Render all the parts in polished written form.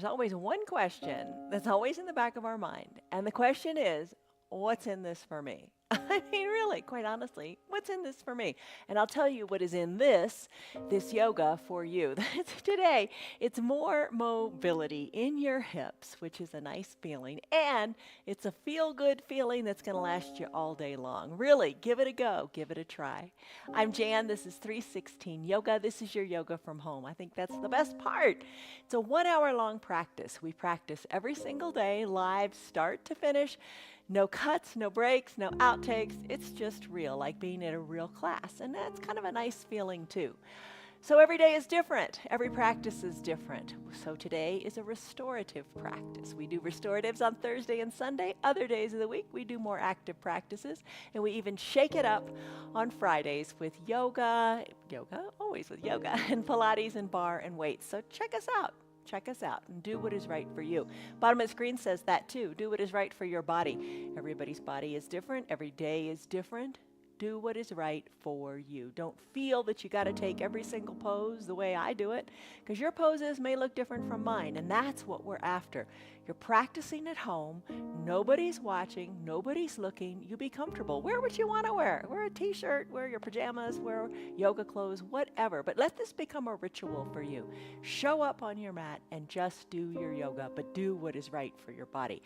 there's always one question that's always in the back of our mind. And the question is, what's in this for me? I mean, really, quite honestly, what's in this for me? And I'll tell you what is in this yoga for you. Today, it's more mobility in your hips, which is a nice feeling, and it's a feel-good feeling that's going to last you all day long. Really, give it a go, give it a try. I'm Jan, this is 316 Yoga. This is your yoga from home. I think that's the best part. It's a 1 hour long practice. We practice every single day, live, start to finish. No cuts, no breaks, no outtakes. It's just real, like being in a real class. And that's kind of a nice feeling too. So every day is different. Every practice is different. So today is a restorative practice. We do restoratives on Thursday and Sunday. Other days of the week, we do more active practices. And we even shake it up on Fridays with yoga, always with yoga, and Pilates and bar and weights. So check us out. Check us out and do what is right for you. Bottom of the screen says that too. Do what is right for your body. Everybody's body is different. Every day is different. Do what is right for you. Don't feel that you got to take every single pose the way I do it, because your poses may look different from mine, and that's what we're after. You're practicing at home. Nobody's watching. Nobody's looking. You be comfortable. Wear what you want to wear. Wear a t-shirt, wear your pajamas, wear yoga clothes, whatever. But let this become a ritual for you. Show up on your mat and just do your yoga, but do what is right for your body.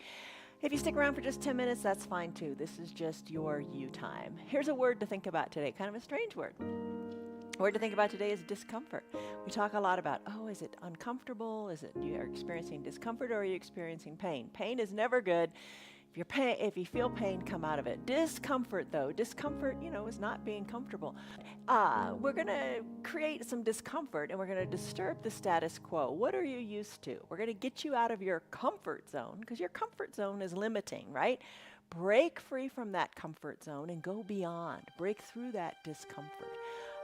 If you stick around for just 10 minutes, that's fine too. This is just your you time. Here's a word to think about today, kind of a strange word. The word to think about today is discomfort. We talk a lot about, is it uncomfortable? Is it you're experiencing discomfort, or are you experiencing pain? Pain is never good. If you feel pain, come out of it. Discomfort, though, is not being comfortable. We're going to create some discomfort, and we're going to disturb the status quo. What are you used to? We're going to get you out of your comfort zone, because your comfort zone is limiting, right? Break free from that comfort zone and go beyond. Break through that discomfort.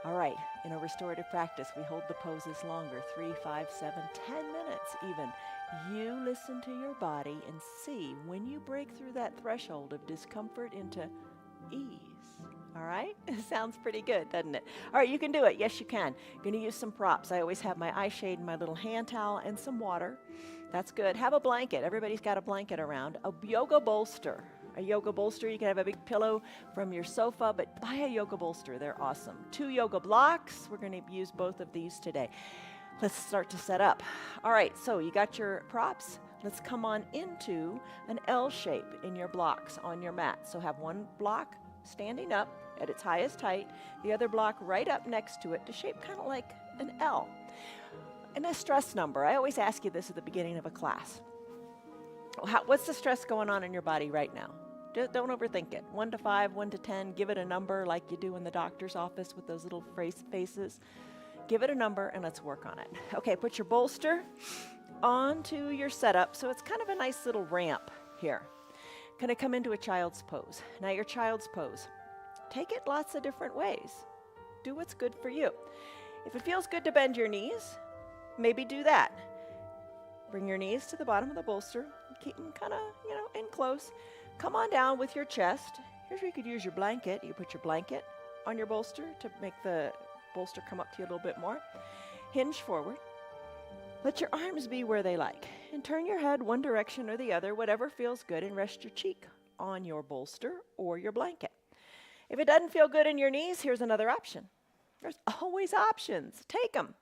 All right, in a restorative practice, we hold the poses longer, 3, 5, 7, 10 minutes even. You listen to your body and see when you break through that threshold of discomfort into ease. All right? It sounds pretty good, doesn't it? All right, you can do it. Yes, you can. Going to use some props. I always have my eye shade and my little hand towel and some water. That's good. Have a blanket. Everybody's got a blanket around. A yoga bolster. A yoga bolster. You can have a big pillow from your sofa, but buy a yoga bolster. They're awesome. 2 yoga blocks. We're going to use both of these today. Let's start to set up. All right, so you got your props. Let's come on into an L shape in your blocks on your mat. So have one block standing up at its highest height, the other block right up next to it to shape kind of like an L. And a stress number. I always ask you this at the beginning of a class. What's the stress going on in your body right now? Don't overthink it. 1 to 5, 1 to 10, give it a number like you do in the doctor's office with those little faces. Give it a number and let's work on it. Okay, put your bolster onto your setup. So it's kind of a nice little ramp here. Going to come into a child's pose. Now your child's pose. Take it lots of different ways. Do what's good for you. If it feels good to bend your knees, maybe do that. Bring your knees to the bottom of the bolster. Keep them kind of, in close. Come on down with your chest. Here's where you could use your blanket. You put your blanket on your bolster to make the bolster come up to you a little bit more. Hinge forward. Let your arms be where they like. And turn your head one direction or the other, whatever feels good, and rest your cheek on your bolster or your blanket. If it doesn't feel good in your knees, here's another option. There's always options. Take them.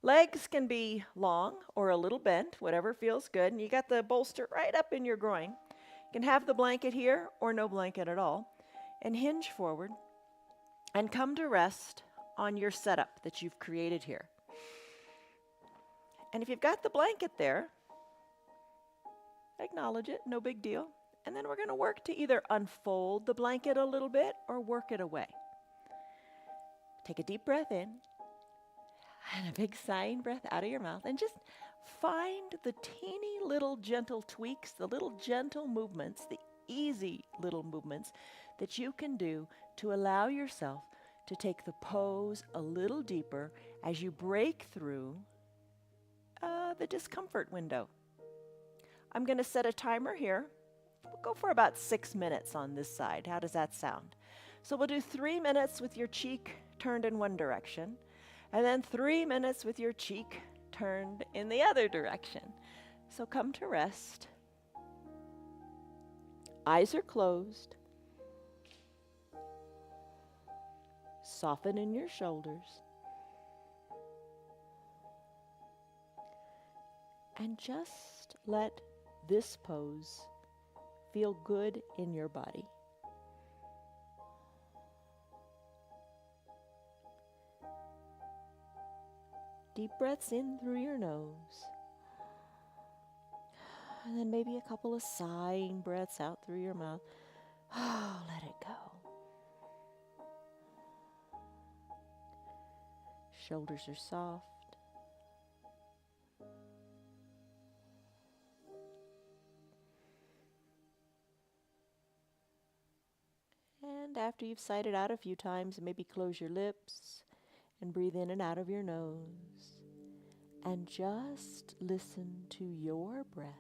Legs can be long or a little bent, whatever feels good. And you got the bolster right up in your groin. You can have the blanket here or no blanket at all. And hinge forward and come to rest on your setup that you've created here. And if you've got the blanket there, acknowledge it, no big deal. And then we're going to work to either unfold the blanket a little bit or work it away. Take a deep breath in and a big sighing breath out of your mouth, and just find the teeny little gentle tweaks, the little gentle movements, the easy little movements that you can do to allow yourself to take the pose a little deeper as you break through the discomfort window. I'm going to set a timer here. We'll go for about 6 minutes on this side. How does that sound? So we'll do 3 minutes with your cheek turned in one direction, and then 3 minutes with your cheek turned in the other direction. So come to rest. Eyes are closed. Soften in your shoulders. And just let this pose feel good in your body. Deep breaths in through your nose. And then maybe a couple of sighing breaths out through your mouth. Oh, let it go. Shoulders are soft. And after you've sighed it out a few times, maybe close your lips and breathe in and out of your nose. And just listen to your breath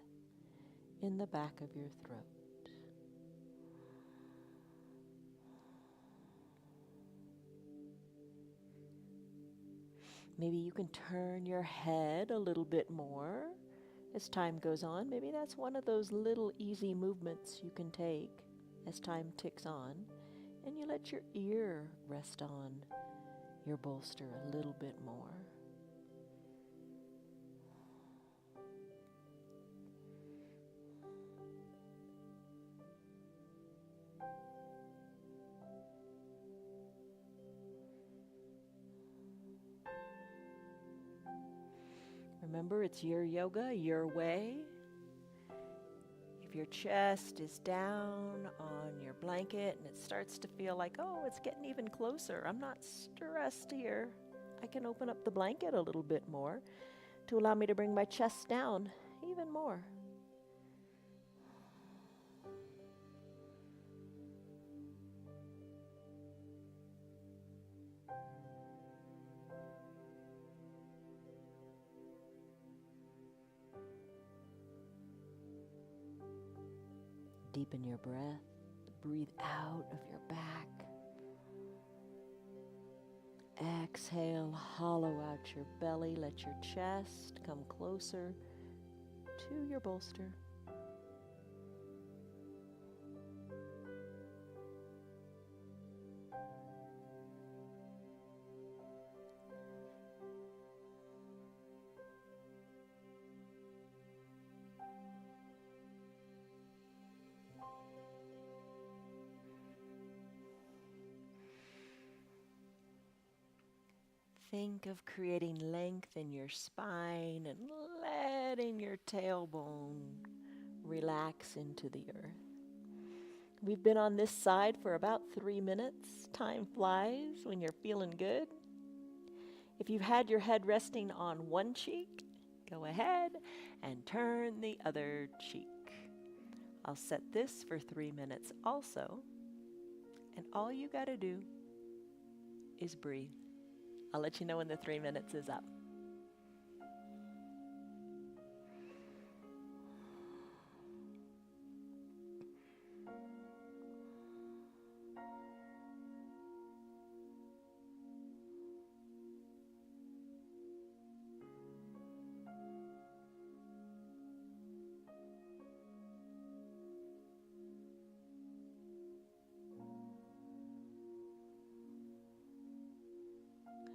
in the back of your throat. Maybe you can turn your head a little bit more as time goes on. Maybe that's one of those little easy movements you can take as time ticks on. And you let your ear rest on your bolster a little bit more. Remember, it's your yoga, your way. If your chest is down on your blanket and it starts to feel like, oh, it's getting even closer, I'm not stressed here, I can open up the blanket a little bit more to allow me to bring my chest down even more. Deepen your breath. Breathe out of your back. Exhale, hollow out your belly. Let your chest come closer to your bolster. Think of creating length in your spine and letting your tailbone relax into the earth. We've been on this side for about 3 minutes. Time flies when you're feeling good. If you've had your head resting on one cheek, go ahead and turn the other cheek. I'll set this for 3 minutes also, and all you gotta do is breathe. I'll let you know when the 3 minutes is up.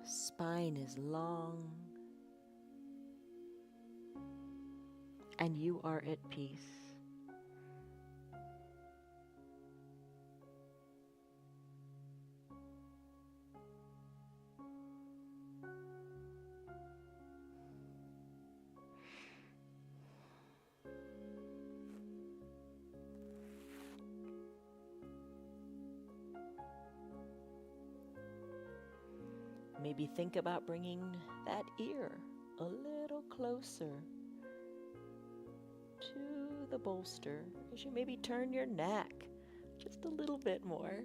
Spine is long, and you are at peace. Maybe think about bringing that ear a little closer to the bolster as you maybe turn your neck just a little bit more.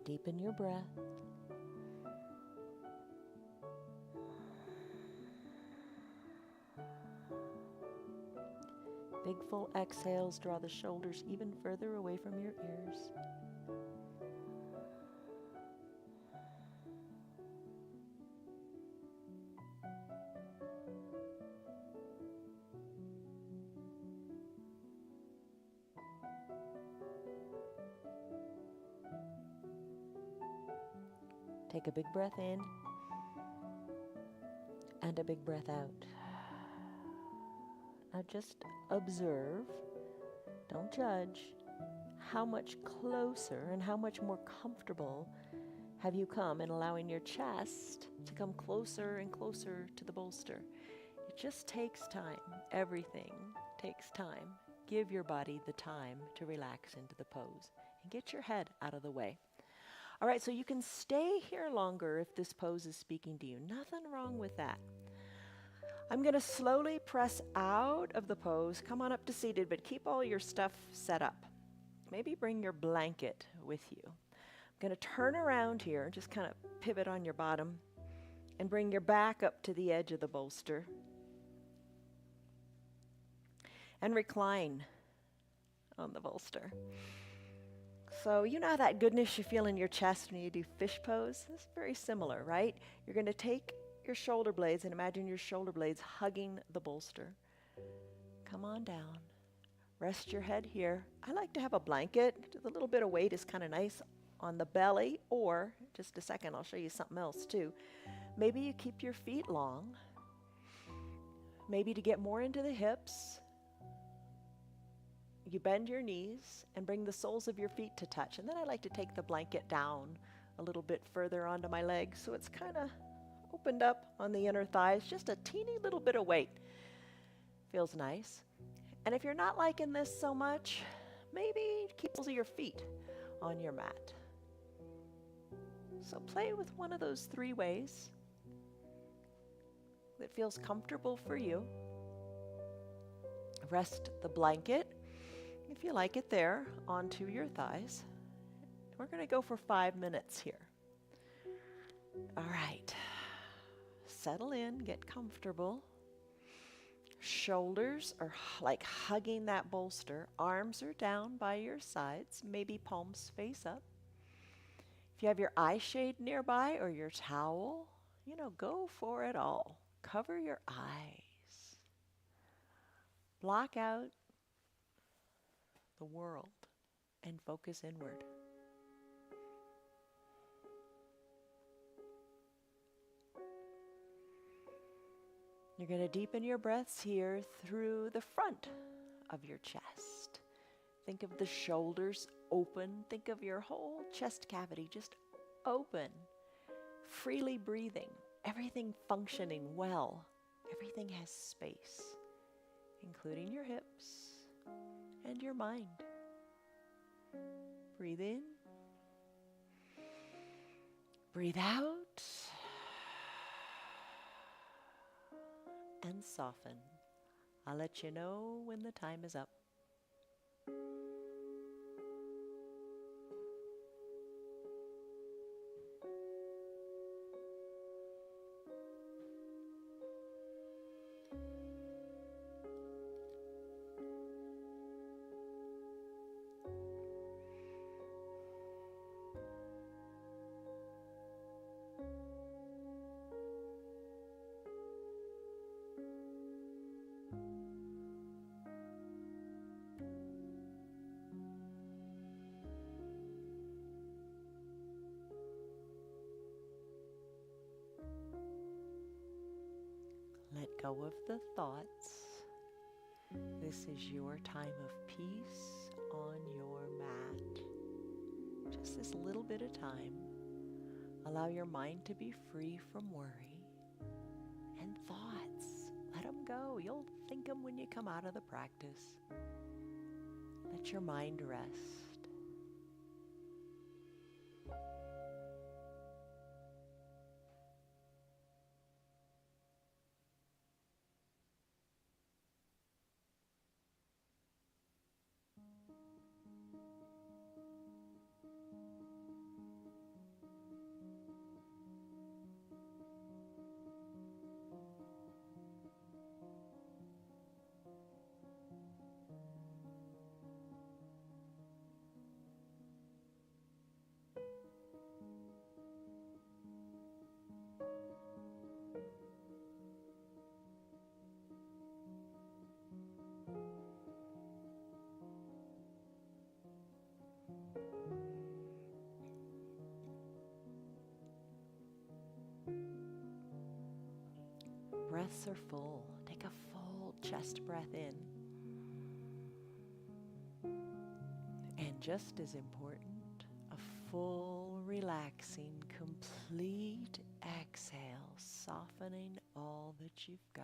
Deepen your breath. Big full exhales, draw the shoulders even further away from your ears. Take a big breath in and a big breath out. Now just observe, don't judge, how much closer and how much more comfortable have you come in allowing your chest to come closer and closer to the bolster. It just takes time. Everything takes time. Give your body the time to relax into the pose and get your head out of the way. All right, so you can stay here longer if this pose is speaking to you. Nothing wrong with that. I'm going to slowly press out of the pose. Come on up to seated, but keep all your stuff set up. Maybe bring your blanket with you. I'm going to turn around here, just kind of pivot on your bottom, and bring your back up to the edge of the bolster. And recline on the bolster. So you know that goodness you feel in your chest when you do fish pose? It's very similar, right? You're going to take your shoulder blades and imagine your shoulder blades hugging the bolster. Come on down. Rest your head here. I like to have a blanket. A little bit of weight is kind of nice on the belly, or just a second, I'll show you something else too. Maybe you keep your feet long. Maybe to get more into the hips, you bend your knees and bring the soles of your feet to touch. And then I like to take the blanket down a little bit further onto my legs so it's kind of opened up on the inner thighs, just a teeny little bit of weight. Feels nice. And if you're not liking this so much, maybe keep both of your feet on your mat. So play with one of those three ways that feels comfortable for you. Rest the blanket, if you like it there, onto your thighs. We're going to go for 5 minutes here. All right. Settle in, get comfortable. Shoulders are like hugging that bolster. Arms are down by your sides, maybe palms face up. If you have your eye shade nearby or your towel, go for it all. Cover your eyes. Block out the world and focus inward. You're going to deepen your breaths here through the front of your chest. Think of the shoulders open. Think of your whole chest cavity just open, freely breathing, everything functioning well. Everything has space, including your hips and your mind. Breathe in. Breathe out. And soften. I'll let you know when the time is up. Let go of the thoughts. This is your time of peace on your mat. Just this little bit of time. Allow your mind to be free from worry and thoughts. Let them go. You'll think them when you come out of the practice. Let your mind rest. breaths are full. Take a full chest breath in. And just as important, a full, relaxing, complete exhale, softening all that you've got.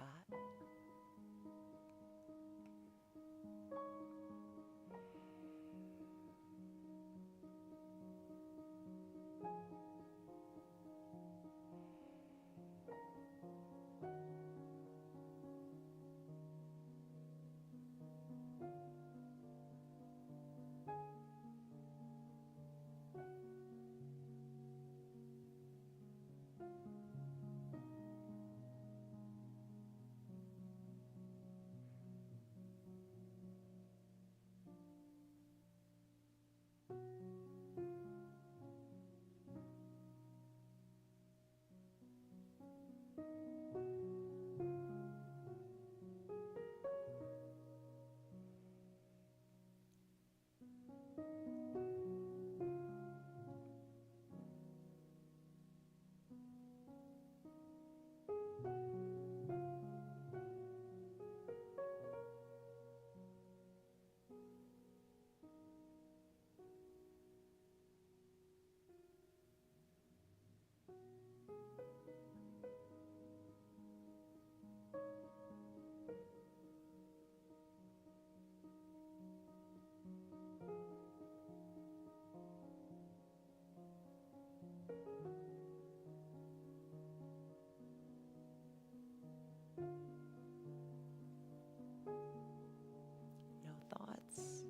No thoughts,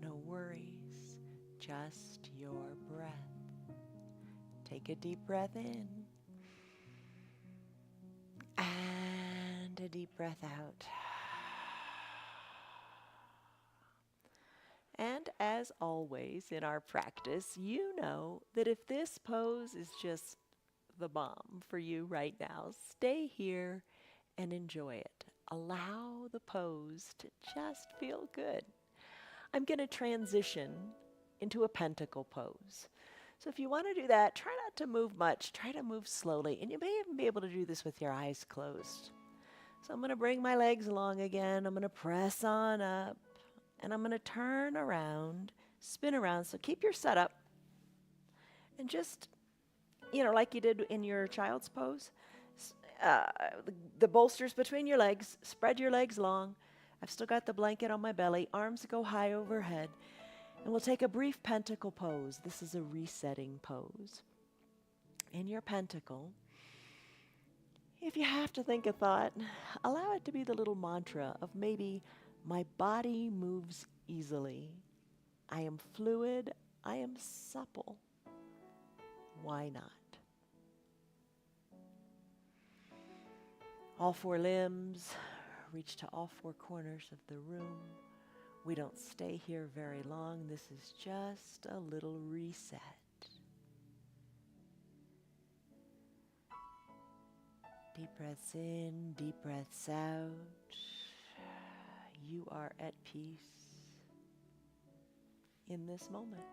no worries, just your breath. Take a deep breath in and a deep breath out. And as always in our practice, you know that if this pose is just the bomb for you right now, stay here and enjoy it. Allow the pose to just feel good. I'm going to transition into a pentacle pose. So if you want to do that, try not to move much. Try to move slowly. And you may even be able to do this with your eyes closed. So I'm going to bring my legs along again. I'm going to press on up. And I'm going to turn around, spin around. So keep your setup. And just, like you did in your child's pose, the bolsters between your legs. Spread your legs long. I've still got the blanket on my belly. Arms go high overhead. And we'll take a brief pentacle pose. This is a resetting pose. In your pentacle, if you have to think a thought, allow it to be the little mantra of maybe, my body moves easily. I am fluid. I am supple. Why not? All four limbs reach to all four corners of the room. We don't stay here very long. This is just a little reset. Deep breaths in, deep breaths out. You are at peace in this moment.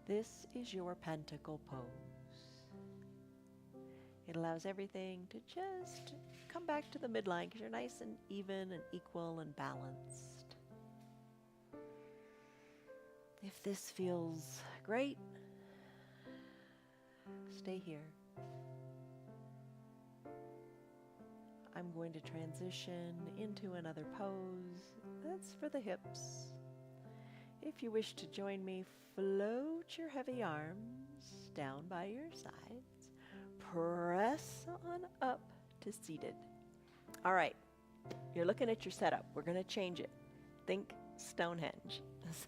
This is your pentacle pose. It allows everything to just come back to the midline because you're nice and even and equal and balanced. If this feels great, stay here. I'm going to transition into another pose. That's for the hips. If you wish to join me, float your heavy arms down by your sides. Press on up to seated. All right, you're looking at your setup. We're going to change it. Think Stonehenge.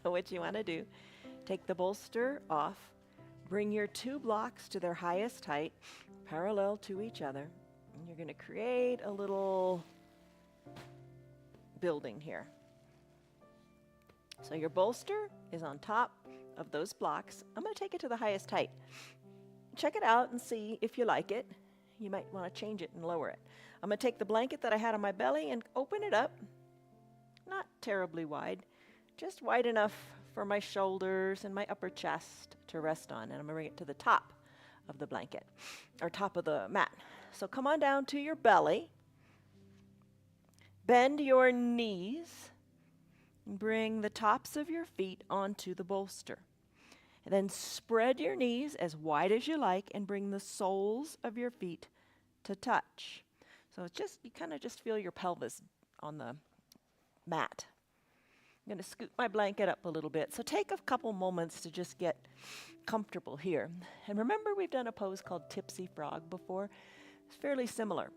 So what you want to do, take the bolster off, Bring your two blocks to their highest height, parallel to each other. And you're going to create a little building here. So your bolster is on top of those blocks. I'm going to take it to the highest height. Check it out and see if you like it. You might want to change it and lower it. I'm going to take the blanket that I had on my belly and open it up. Not terribly wide, just wide enough for my shoulders and my upper chest to rest on. And I'm going to bring it to the top of the blanket, or top of the mat. So come on down to your belly. Bend your knees. Bring the tops of your feet onto the bolster. And then spread your knees as wide as you like and bring the soles of your feet to touch. So it's just, you kind of just feel your pelvis on the mat. I'm going to scoot my blanket up a little bit. So take a couple moments to just get comfortable here. And remember, we've done a pose called Tipsy Frog before. It's fairly similar.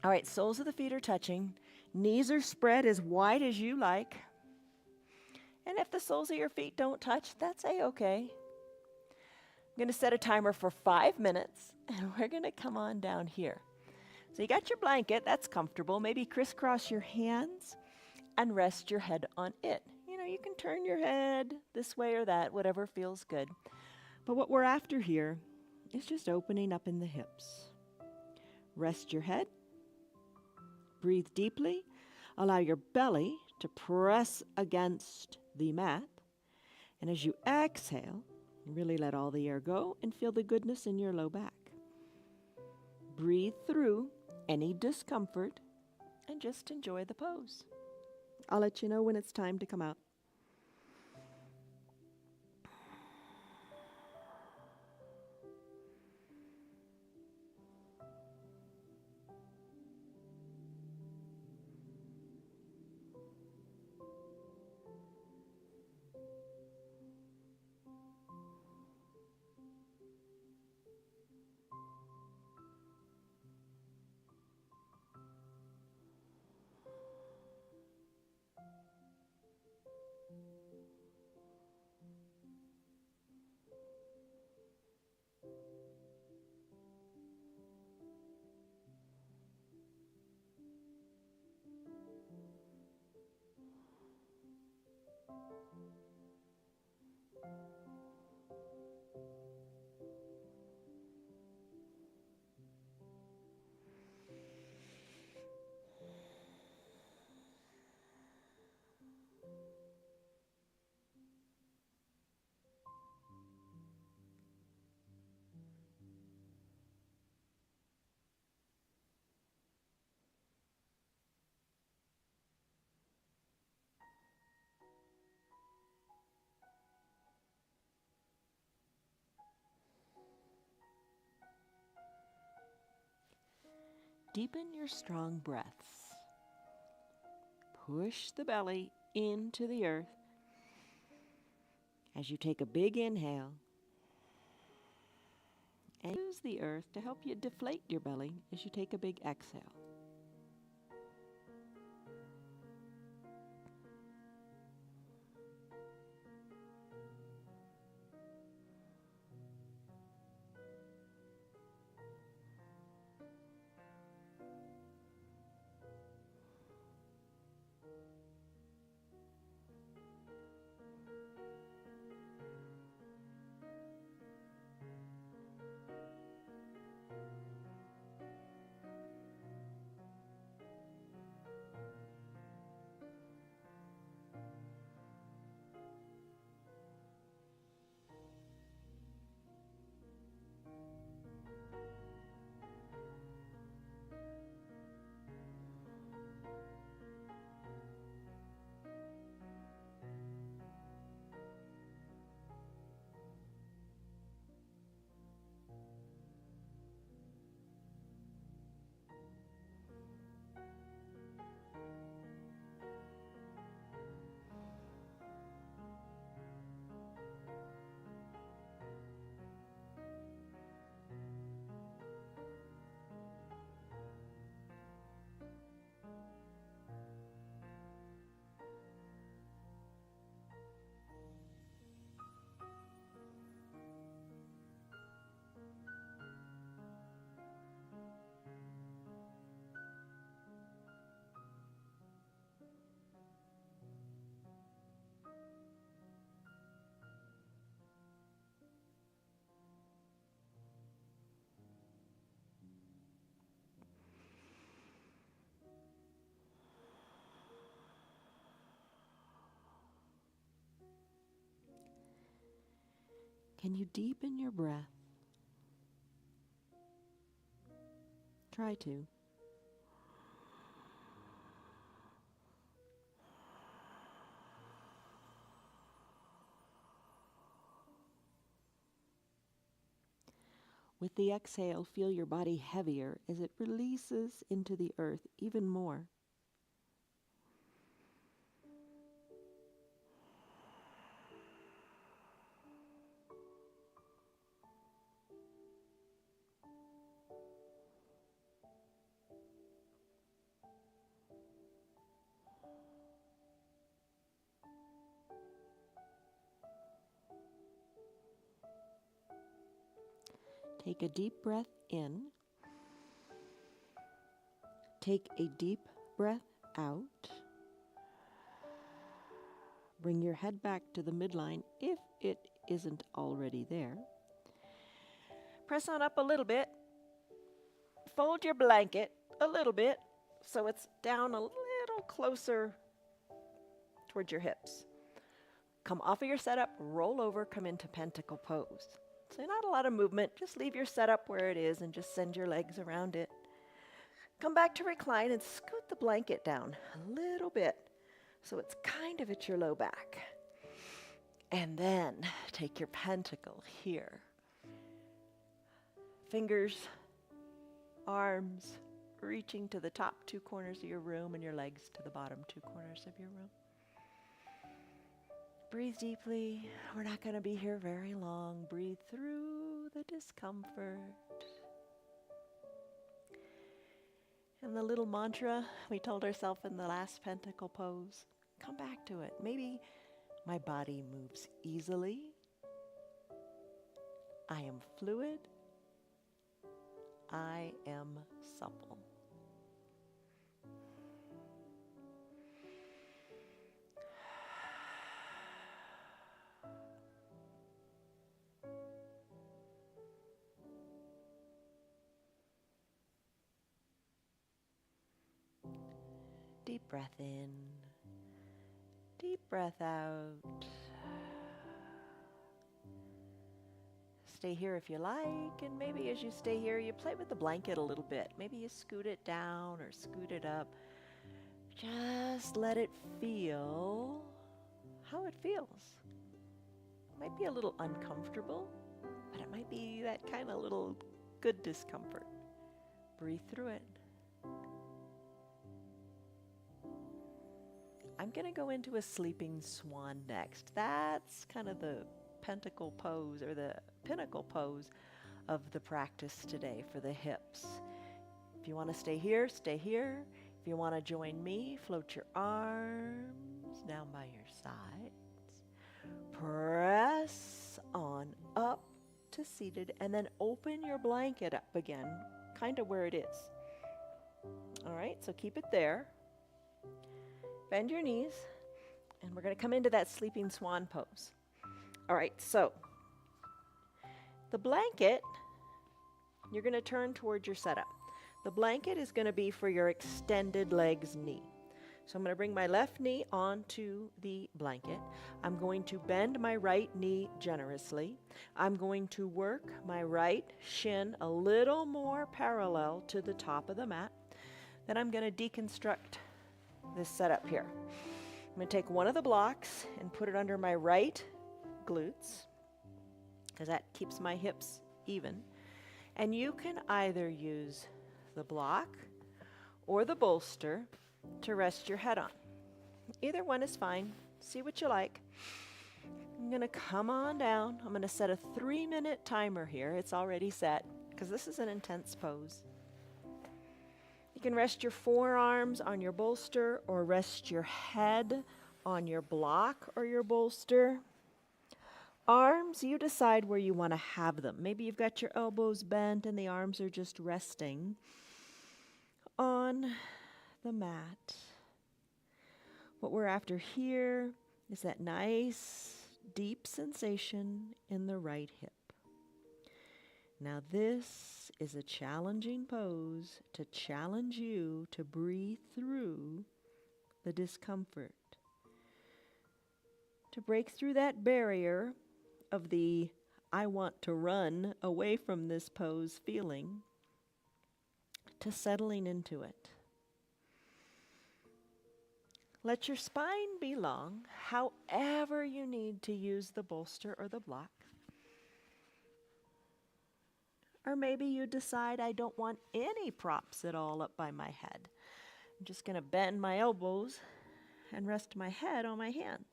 All right, soles of the feet are touching. Knees are spread as wide as you like. And if the soles of your feet don't touch, that's a-okay. I'm going to set a timer for 5 minutes, and we're going to come on down here. So you got your blanket, that's comfortable. Maybe crisscross your hands and rest your head on it. You know, you can turn your head this way or that, whatever feels good. But what we're after here is just opening up in the hips. Rest your head. Breathe deeply. Allow your belly to press against the mat. And as you exhale, really let all the air go and feel the goodness in your low back. Breathe through any discomfort and just enjoy the pose. I'll let you know when it's time to come out. Deepen your strong breaths. Push the belly into the earth as you take a big inhale. And use the earth to help you deflate your belly as you take a big exhale. Can you deepen your breath? Try to. With the exhale, feel your body heavier as it releases into the earth even more. Take a deep breath in. Take a deep breath out. Bring your head back to the midline if it isn't already there. Press on up a little bit. Fold your blanket a little bit so it's down a little closer towards your hips. Come off of your setup, roll over, come into pentacle pose. So not a lot of movement, just leave your setup where it is and just send your legs around it. Come back to recline and scoot the blanket down a little bit so it's kind of at your low back. And then take your pentacle here. Fingers, arms reaching to the top 2 corners of your room and your legs to the bottom 2 corners of your room. Breathe deeply. We're not going to be here very long. Breathe through the discomfort. And the little mantra we told ourselves in the last pentacle pose, come back to it. Maybe my body moves easily. I am fluid. I am supple. Deep breath in, deep breath out. Stay here if you like, and maybe as you stay here, you play with the blanket a little bit. Maybe you scoot it down or scoot it up. Just let it feel how it feels. It might be a little uncomfortable, but it might be that kind of little good discomfort. Breathe through it. I'm going to go into a sleeping swan next. That's kind of the pentacle pose or the pinnacle pose of the practice today for the hips. If you want to stay here, stay here. If you want to join me, float your arms down by your sides. Press on up to seated and then open your blanket up again, kind of where it is. All right, so keep it there. Bend your knees, and we're going to come into that sleeping swan pose. All right, so the blanket, you're going to turn towards your setup. The blanket is going to be for your extended legs knee. So I'm going to bring my left knee onto the blanket. I'm going to bend my right knee generously. I'm going to work my right shin a little more parallel to the top of the mat. Then I'm going to deconstruct this setup here. I'm going to take one of the blocks and put it under my right glutes because that keeps my hips even. And you can either use the block or the bolster to rest your head on. Either one is fine. See what you like. I'm going to come on down. I'm going to set a 3-minute timer here. It's already set because this is an intense pose. You can rest your forearms on your bolster or rest your head on your block or your bolster. Arms, you decide where you want to have them. Maybe you've got your elbows bent and the arms are just resting on the mat. What we're after here is that nice, deep sensation in the right hip. Now this is a challenging pose to challenge you to breathe through the discomfort, to break through that barrier of the I want to run away from this pose feeling to settling into it. Let your spine be long, however you need to use the bolster or the block. Or maybe you decide I don't want any props at all up by my head. I'm just going to bend my elbows and rest my head on my hands.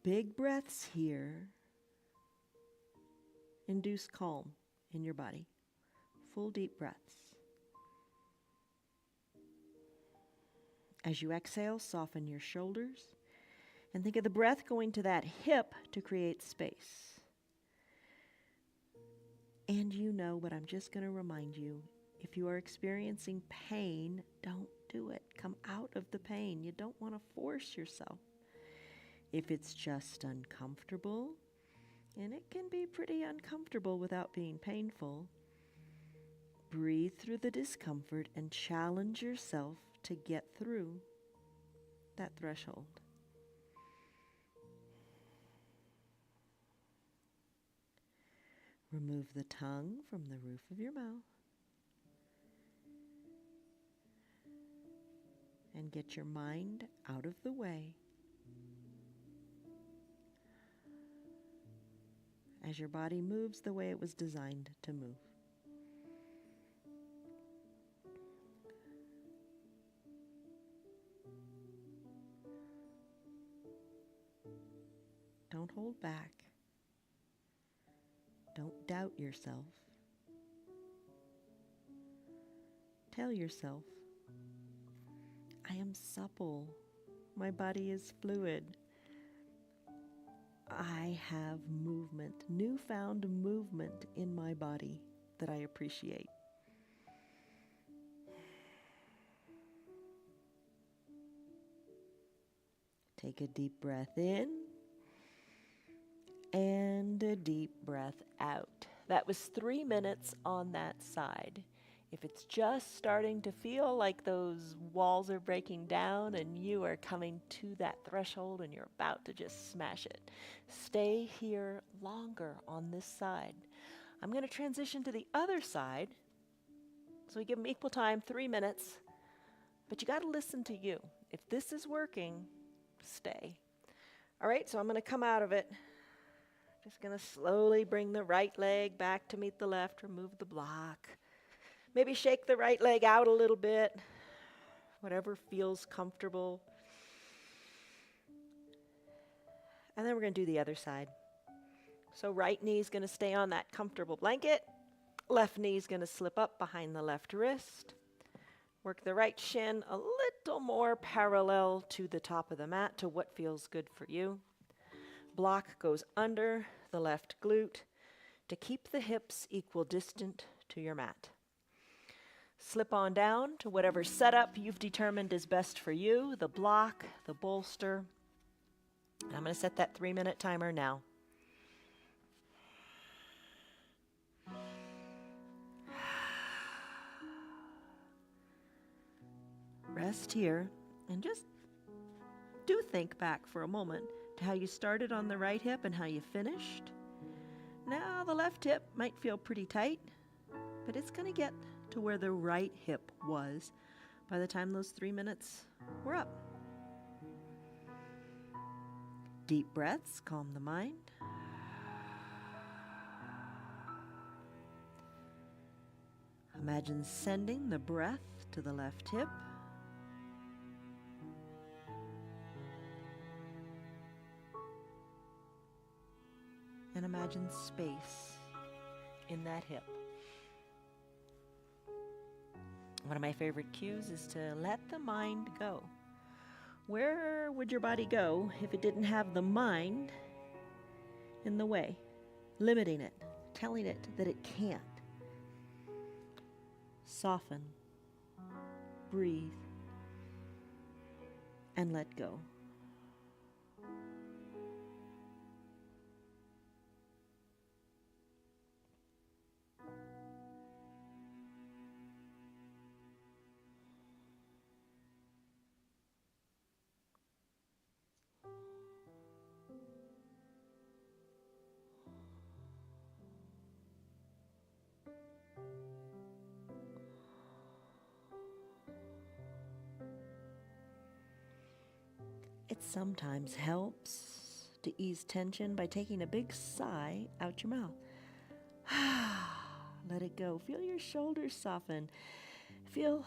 Big breaths here induce calm in your body. Full deep breaths. As you exhale, soften your shoulders and think of the breath going to that hip to create space. And you know, but I'm just going to remind you, if you are experiencing pain, don't do it. Come out of the pain. You don't want to force yourself. If it's just uncomfortable, and it can be pretty uncomfortable without being painful, breathe through the discomfort and challenge yourself to get through that threshold. Remove the tongue from the roof of your mouth and get your mind out of the way as your body moves the way it was designed to move. Don't hold back. Don't doubt yourself. Tell yourself, I am supple. My body is fluid. I have movement, newfound movement in my body that I appreciate. Take a deep breath in and a deep breath out. That was 3 minutes on that side. If it's just starting to feel like those walls are breaking down and you are coming to that threshold and you're about to just smash it, stay here longer on this side. I'm going to transition to the other side. So we give them equal time, 3 minutes. But you got to listen to you. If this is working, stay. All right, so I'm going to come out of it. Just going to slowly bring the right leg back to meet the left, remove the block. Maybe shake the right leg out a little bit, whatever feels comfortable. And then we're going to do the other side. So right knee is going to stay on that comfortable blanket. Left knee is going to slip up behind the left wrist. Work the right shin a little more parallel to the top of the mat, to what feels good for you. Block goes under the left glute to keep the hips equal distant to your mat. Slip on down to whatever setup you've determined is best for you, the block, the bolster. And I'm going to set that 3-minute timer now. Rest here and just do think back for a moment to how you started on the right hip and how you finished. Now the left hip might feel pretty tight, but it's going to get to where the right hip was by the time those 3 minutes were up. Deep breaths calm the mind. Imagine sending the breath to the left hip. And imagine space in that hip. One of my favorite cues is to let the mind go. Where would your body go if it didn't have the mind in the way, limiting it, telling it that it can't? Soften, breathe, and let go. sometimes helps to ease tension by taking a big sigh out your mouth. Let it go. Feel your shoulders soften. Feel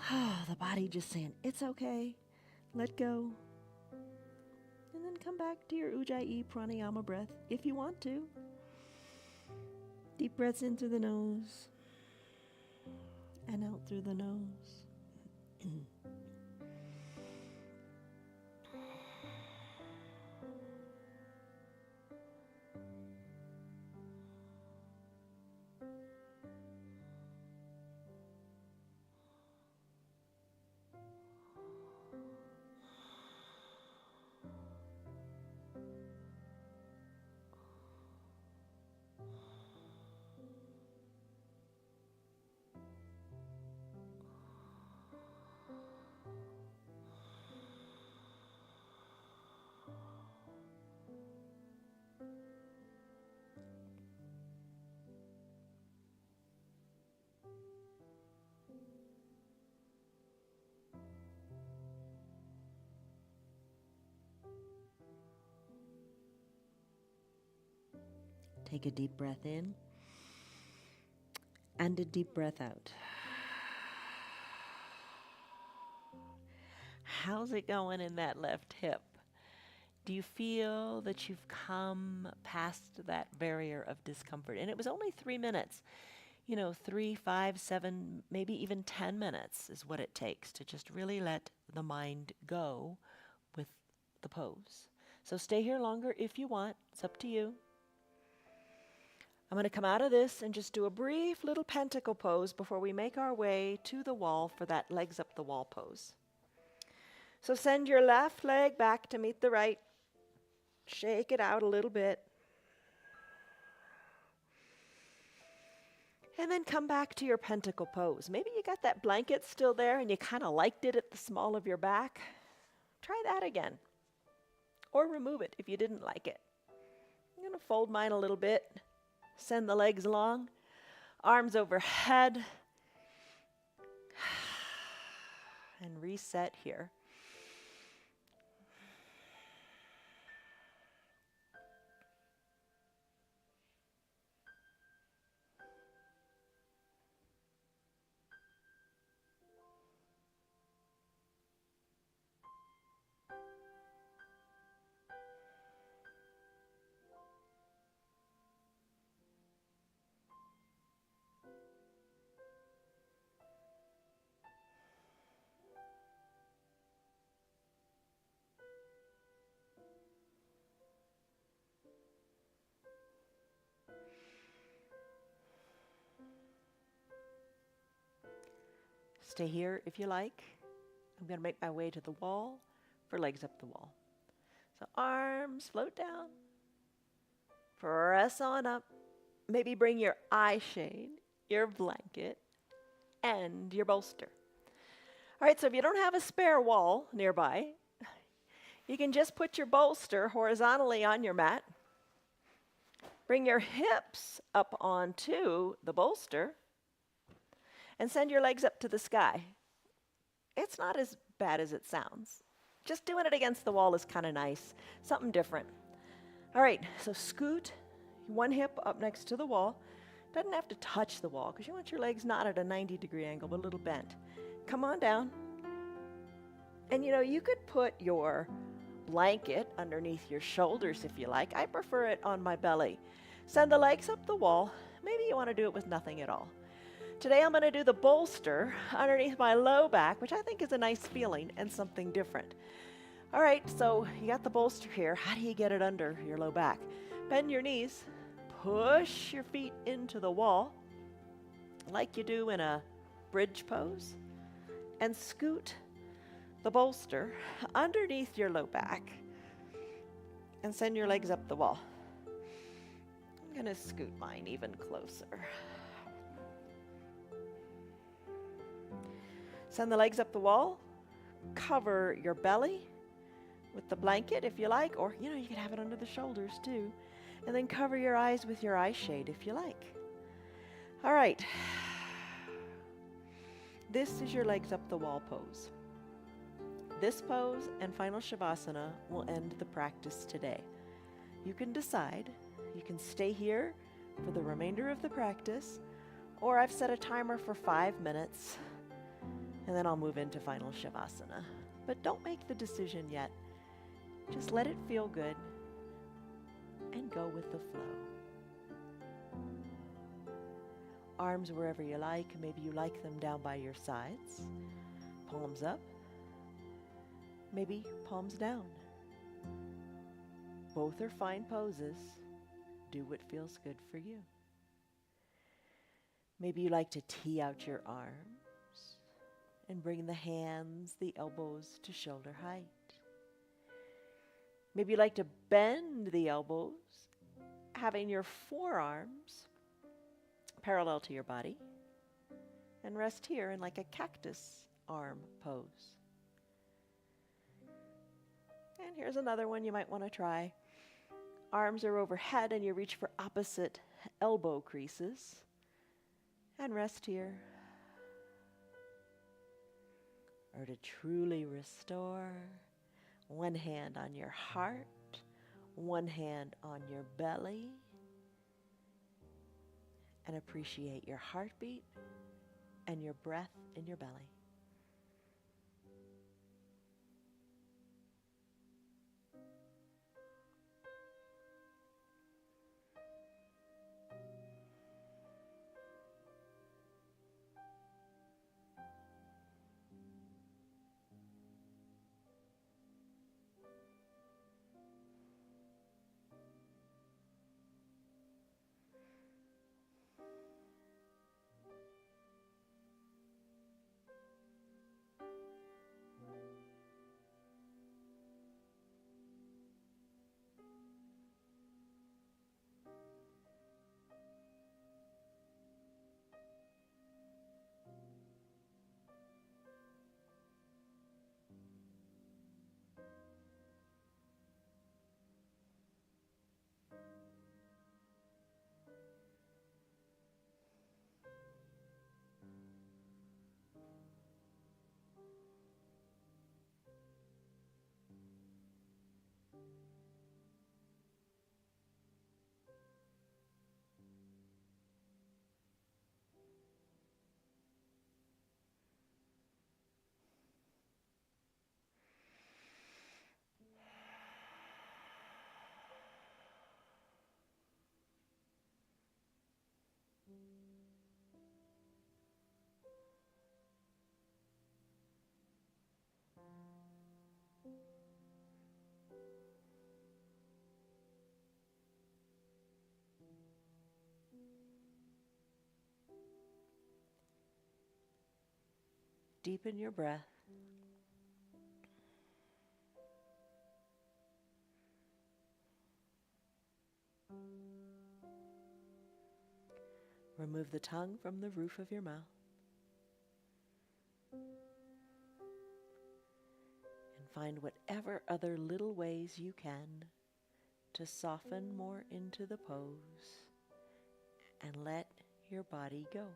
the body just saying, it's okay. Let go. And then come back to your Ujjayi pranayama breath if you want to. Deep breaths in through the nose and out through the nose. Take a deep breath in and a deep breath out. How's it going in that left hip? Do you feel that you've come past that barrier of discomfort? And it was only 3 minutes. 3, 5, 7, maybe even 10 minutes is what it takes to just really let the mind go with the pose. So stay here longer if you want. It's up to you. I'm going to come out of this and just do a brief little pentacle pose before we make our way to the wall for that legs up the wall pose. So send your left leg back to meet the right. Shake it out a little bit. And then come back to your pentacle pose. Maybe you got that blanket still there and you kind of liked it at the small of your back. Try that again. Or remove it if you didn't like it. I'm going to fold mine a little bit. Send the legs long. Arms overhead. And reset here. Stay here if you like. I'm going to make my way to the wall for legs up the wall. So arms float down. Press on up. Maybe bring your eye shade, your blanket, and your bolster. All right, so if you don't have a spare wall nearby, you can just put your bolster horizontally on your mat. Bring your hips up onto the bolster. And send your legs up to the sky. It's not as bad as it sounds. Just doing it against the wall is kind of nice. Something different. All right, so scoot one hip up next to the wall. Doesn't have to touch the wall because you want your legs not at a 90-degree angle, but a little bent. Come on down. And you could put your blanket underneath your shoulders if you like. I prefer it on my belly. Send the legs up the wall. Maybe you want to do it with nothing at all. Today I'm going to do the bolster underneath my low back, which I think is a nice feeling and something different. All right, so you got the bolster here. How do you get it under your low back? Bend your knees, push your feet into the wall like you do in a bridge pose, and scoot the bolster underneath your low back and send your legs up the wall. I'm going to scoot mine even closer. Send the legs up the wall, cover your belly with the blanket if you like, or you can have it under the shoulders too. And then cover your eyes with your eye shade if you like. All right. This is your legs up the wall pose. This pose and final Shavasana will end the practice today. You can decide. You can stay here for the remainder of the practice, or I've set a timer for 5 minutes, and then I'll move into final Shavasana. But don't make the decision yet. Just let it feel good and go with the flow. Arms wherever you like. Maybe you like them down by your sides. Palms up. Maybe palms down. Both are fine poses. Do what feels good for you. Maybe you like to tee out your arms and bring the hands, the elbows to shoulder height. Maybe you like to bend the elbows, having your forearms parallel to your body, and rest here in like a cactus arm pose. And here's another one you might want to try. Arms are overhead and you reach for opposite elbow creases, and rest here. Or to truly restore, one hand on your heart, one hand on your belly, and appreciate your heartbeat and your breath in your belly. Deepen your breath. Remove the tongue from the roof of your mouth. And find whatever other little ways you can to soften more into the pose and let your body go.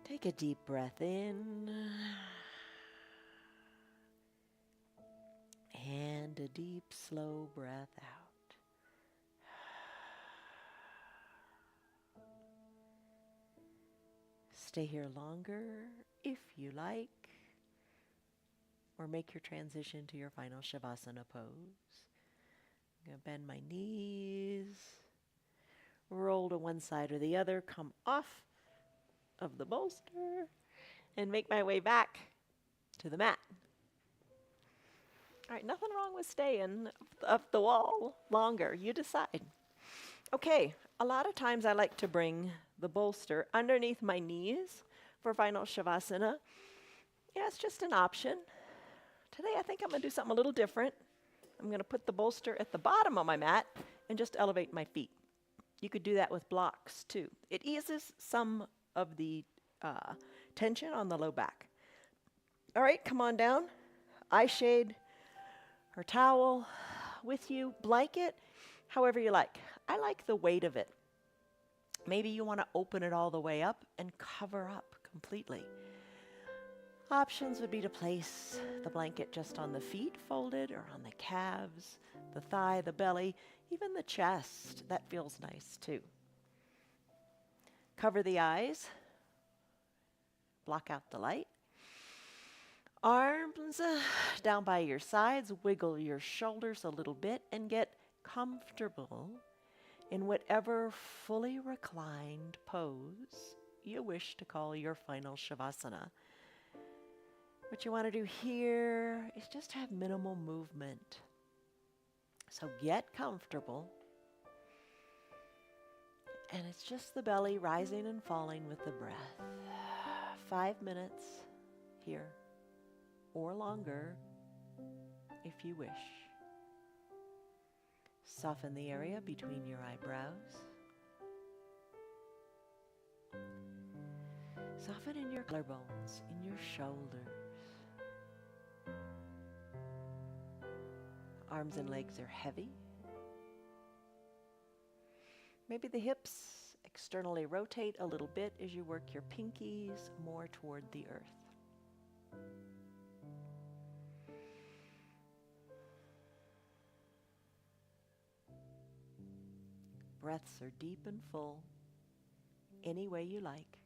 Take a deep breath in and a deep, slow breath out. Stay here longer if you like, or make your transition to your final Shavasana pose. I'm going to bend my knees, roll to one side or the other, come off of the bolster, and make my way back to the mat. All right, nothing wrong with staying up the wall longer. You decide. Okay, a lot of times I like to bring the bolster underneath my knees for final Shavasana. Yeah, it's just an option. Today I think I'm going to do something a little different. I'm going to put the bolster at the bottom of my mat and just elevate my feet. You could do that with blocks too. It eases some of the tension on the low back. All right, come on down. Eye shade or towel with you, blanket, however you like. I like the weight of it. Maybe you want to open it all the way up and cover up completely. Options would be to place the blanket just on the feet folded or on the calves, the thigh, the belly, even the chest. That feels nice too. Cover the eyes. Block out the light. Arms down by your sides. Wiggle your shoulders a little bit and get comfortable in whatever fully reclined pose you wish to call your final Shavasana. What you want to do here is just have minimal movement. So get comfortable. And it's just the belly rising and falling with the breath. 5 minutes here, or longer if you wish. Soften the area between your eyebrows. Soften in your collarbones, in your shoulders. Arms and legs are heavy. Maybe the hips externally rotate a little bit as you work your pinkies more toward the earth. Breaths are deep and full, any way you like.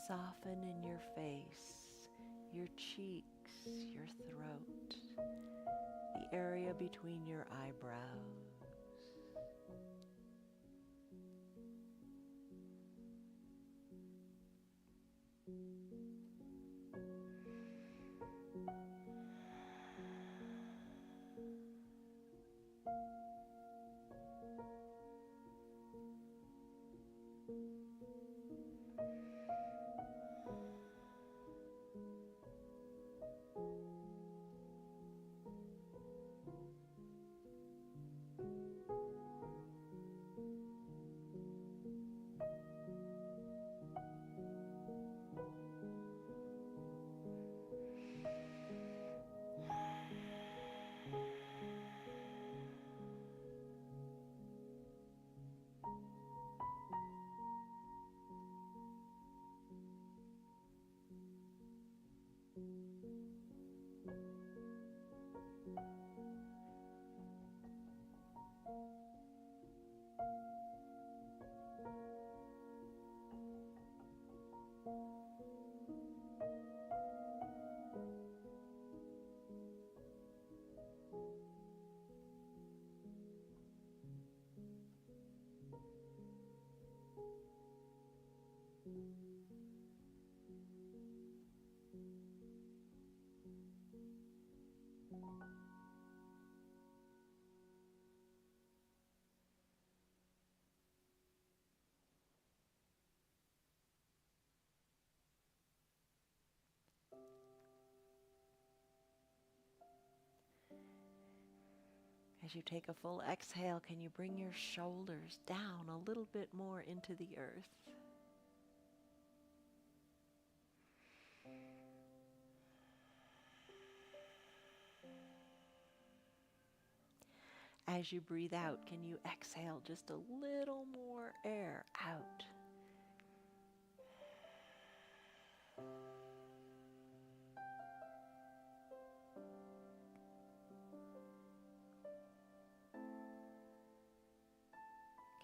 Soften in your face, your cheeks, your throat, the area between your eyebrows. As you take a full exhale, can you bring your shoulders down a little bit more into the earth? As you breathe out, can you exhale just a little more air out?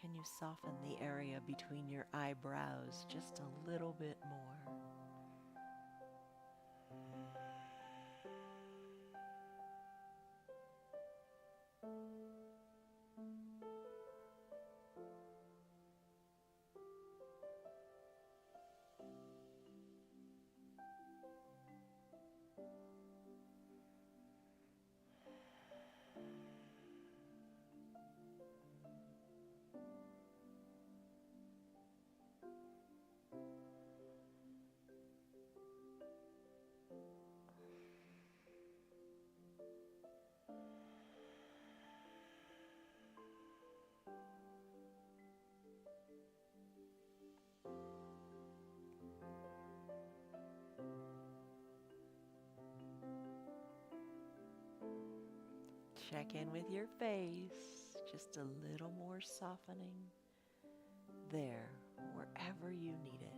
Can you soften the area between your eyebrows just a little bit more? Check in with your face, just a little more softening there, wherever you need it.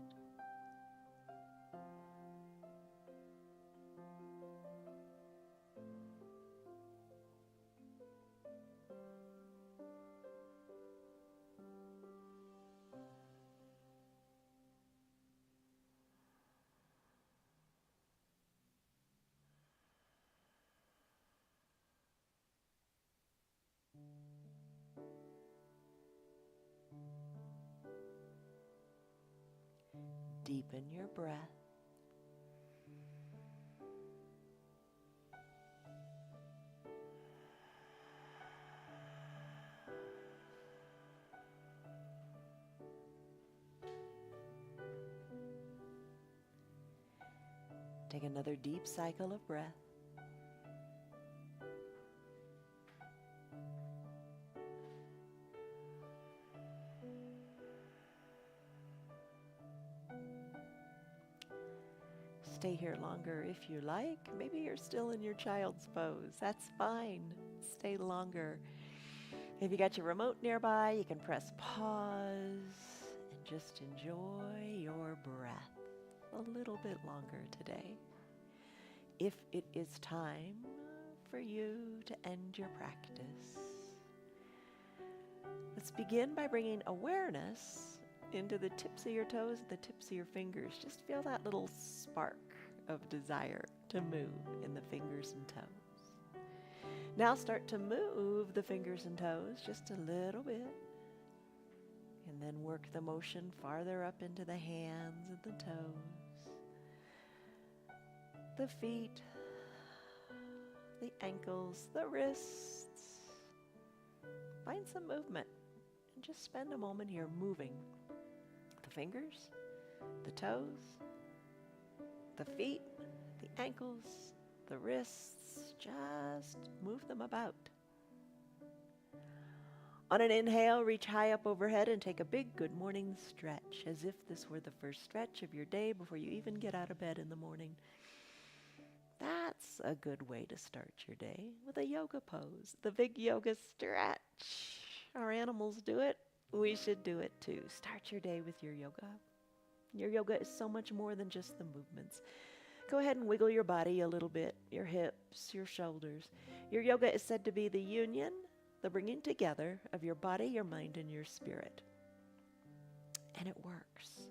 Deepen your breath. Take another deep cycle of breath. Stay here longer if you like. Maybe you're still in your child's pose. That's fine. Stay longer. If you got your remote nearby, you can press pause and just enjoy your breath a little bit longer today. If it is time for you to end your practice, let's begin by bringing awareness into the tips of your toes, the tips of your fingers. Just feel that little spark of desire to move in the fingers and toes. Now start to move the fingers and toes just a little bit, and then work the motion farther up into the hands and the toes, the feet, the ankles, the wrists. Find some movement and just spend a moment here moving the fingers, the toes, the feet, the ankles, the wrists. Just move them about. On an inhale, reach high up overhead and take a big good morning stretch, as if this were the first stretch of your day before you even get out of bed in the morning. That's a good way to start your day, with a yoga pose, the big yoga stretch. Our animals do it. We should do it too. Start your day with your yoga. Your yoga is so much more than just the movements. Go ahead and wiggle your body a little bit, your hips, your shoulders. Your yoga is said to be the union, the bringing together of your body, your mind, and your spirit. And it works.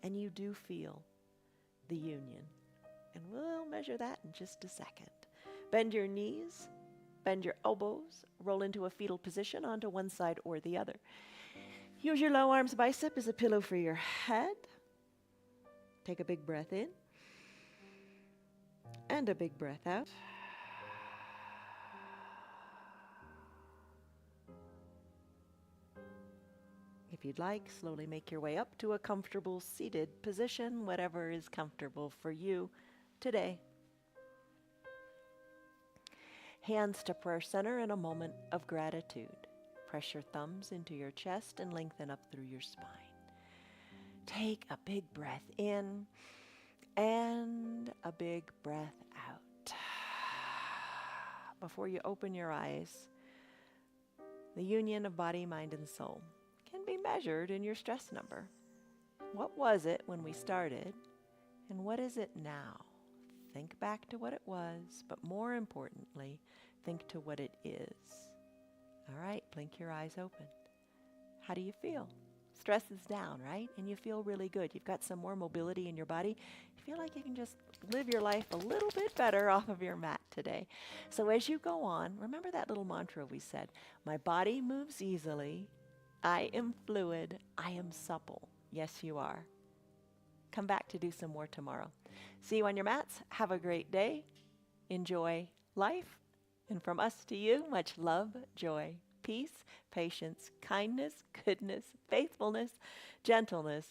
And you do feel the union. And we'll measure that in just a second. Bend your knees, bend your elbows, roll into a fetal position onto one side or the other. Use your low arms bicep as a pillow for your head. Take a big breath in and a big breath out. If you'd like, slowly make your way up to a comfortable seated position, whatever is comfortable for you today. Hands to prayer center in a moment of gratitude. Press your thumbs into your chest and lengthen up through your spine. Take a big breath in and a big breath out. Before you open your eyes, The union of body, mind, and soul can be measured in your stress number. What was it when we started, and what is it now? Think back to what it was, but more importantly, think to what it is. All right, blink your eyes open. How do you feel? Stress is down, right? And you feel really good. You've got some more mobility in your body. You feel like you can just live your life a little bit better off of your mat today. So as you go on, remember that little mantra we said, my body moves easily. I am fluid. I am supple. Yes, you are. Come back to do some more tomorrow. See you on your mats. Have a great day. Enjoy life. And from us to you, much love, joy, peace, patience, kindness, goodness, faithfulness, gentleness,